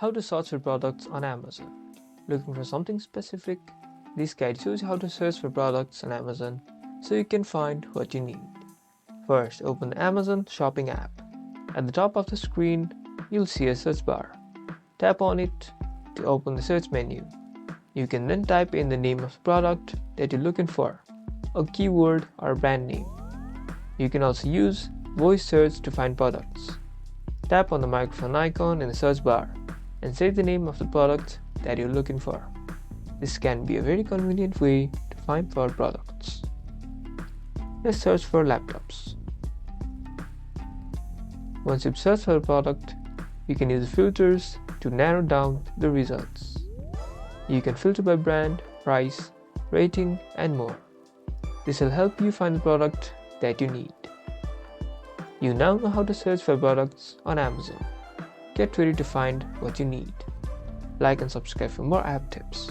How to search for products on Amazon. Looking for something specific? This guide shows you how to search for products on Amazon so you can find what you need. First, open the Amazon Shopping app. At the top of the screen, you'll see a search bar. Tap on it to open the search menu. You can then type in the name of the product that you're looking for, a keyword or brand name. You can also use voice search to find products. Tap on the microphone icon in the search bar and say the name of the product that you're looking for. This can be a very convenient way to find for products. Let's search for laptops. Once you've searched for a product, you can use filters to narrow down the results. You can filter by brand, price, rating, and more. This will help you find the product that you need. You now know how to search for products on Amazon. Get ready to find what you need. Like and subscribe for more app tips.